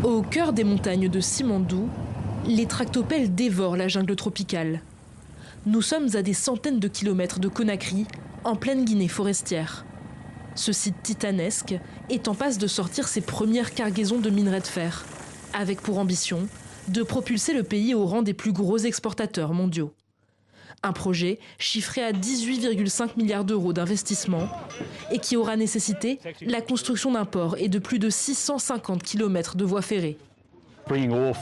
Au cœur des montagnes de Simandou, les tractopelles dévorent la jungle tropicale. Nous sommes à des centaines de kilomètres de Conakry, en pleine Guinée forestière. Ce site titanesque est en passe de sortir ses premières cargaisons de minerais de fer, avec pour ambition de propulser le pays au rang des plus gros exportateurs mondiaux. Un projet chiffré à 18,5 milliards d'euros d'investissement et qui aura nécessité la construction d'un port et de plus de 650 kilomètres de voies ferrées. Réunir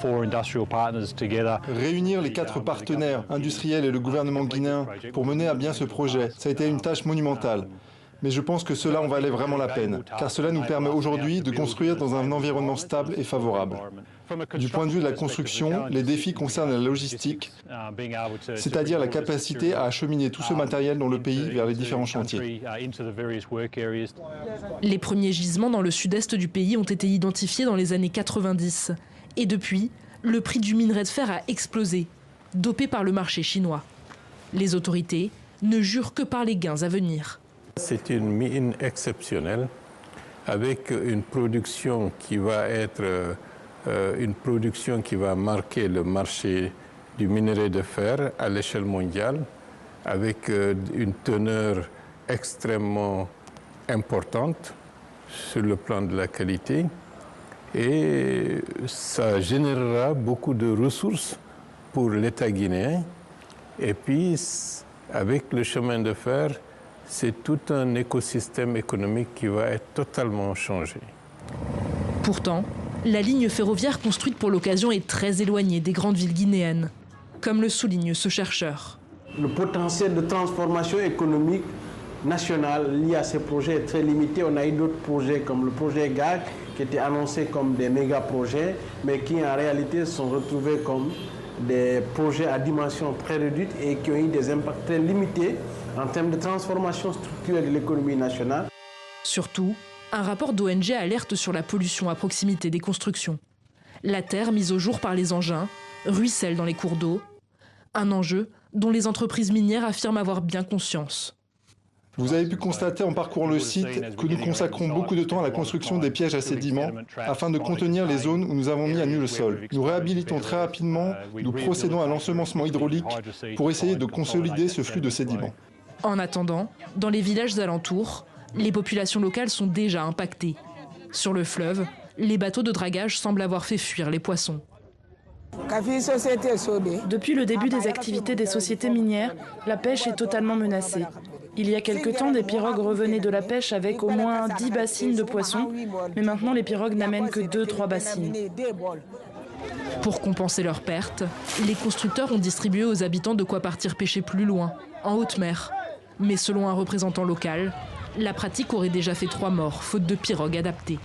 les 4 partenaires industriels et le gouvernement guinéen pour mener à bien ce projet, ça a été une tâche monumentale. Mais je pense que cela en valait vraiment la peine, car cela nous permet aujourd'hui de construire dans un environnement stable et favorable. Du point de vue de la construction, les défis concernent la logistique, c'est-à-dire la capacité à acheminer tout ce matériel dans le pays vers les différents chantiers. Les premiers gisements dans le sud-est du pays ont été identifiés dans les années 90. Et depuis, le prix du minerai de fer a explosé, dopé par le marché chinois. Les autorités ne jurent que par les gains à venir. C'est une mine exceptionnelle avec une production qui va être qui va marquer le marché du minerai de fer à l'échelle mondiale, avec une teneur extrêmement importante sur le plan de la qualité, et ça générera beaucoup de ressources pour l'État guinéen. Et puis, avec le chemin de fer, c'est tout un écosystème économique qui va être totalement changé. Pourtant, la ligne ferroviaire construite pour l'occasion est très éloignée des grandes villes guinéennes, comme le souligne ce chercheur. Le potentiel de transformation économique nationale lié à ces projets est très limité. On a eu d'autres projets comme le projet GAC qui étaient annoncés comme des méga-projets, mais qui en réalité sont retrouvés comme des projets à dimension très réduite et qui ont eu des impacts très limités en termes de transformation structurelle de l'économie nationale. Surtout, un rapport d'ONG alerte sur la pollution à proximité des constructions. La terre mise au jour par les engins ruisselle dans les cours d'eau, un enjeu dont les entreprises minières affirment avoir bien conscience. Vous avez pu constater en parcourant le site que nous consacrons beaucoup de temps à la construction des pièges à sédiments afin de contenir les zones où nous avons mis à nu le sol. Nous réhabilitons très rapidement, nous procédons à l'ensemencement hydraulique pour essayer de consolider ce flux de sédiments. En attendant, dans les villages alentours, les populations locales sont déjà impactées. Sur le fleuve, les bateaux de dragage semblent avoir fait fuir les poissons. Depuis le début des activités des sociétés minières, la pêche est totalement menacée. Il y a quelque temps, des pirogues revenaient de la pêche avec au moins 10 bassines de poissons, mais maintenant les pirogues n'amènent que 2-3 bassines. Pour compenser leurs pertes, les constructeurs ont distribué aux habitants de quoi partir pêcher plus loin, en haute mer. Mais selon un représentant local, la pratique aurait déjà fait 3 morts, faute de pirogues adaptées.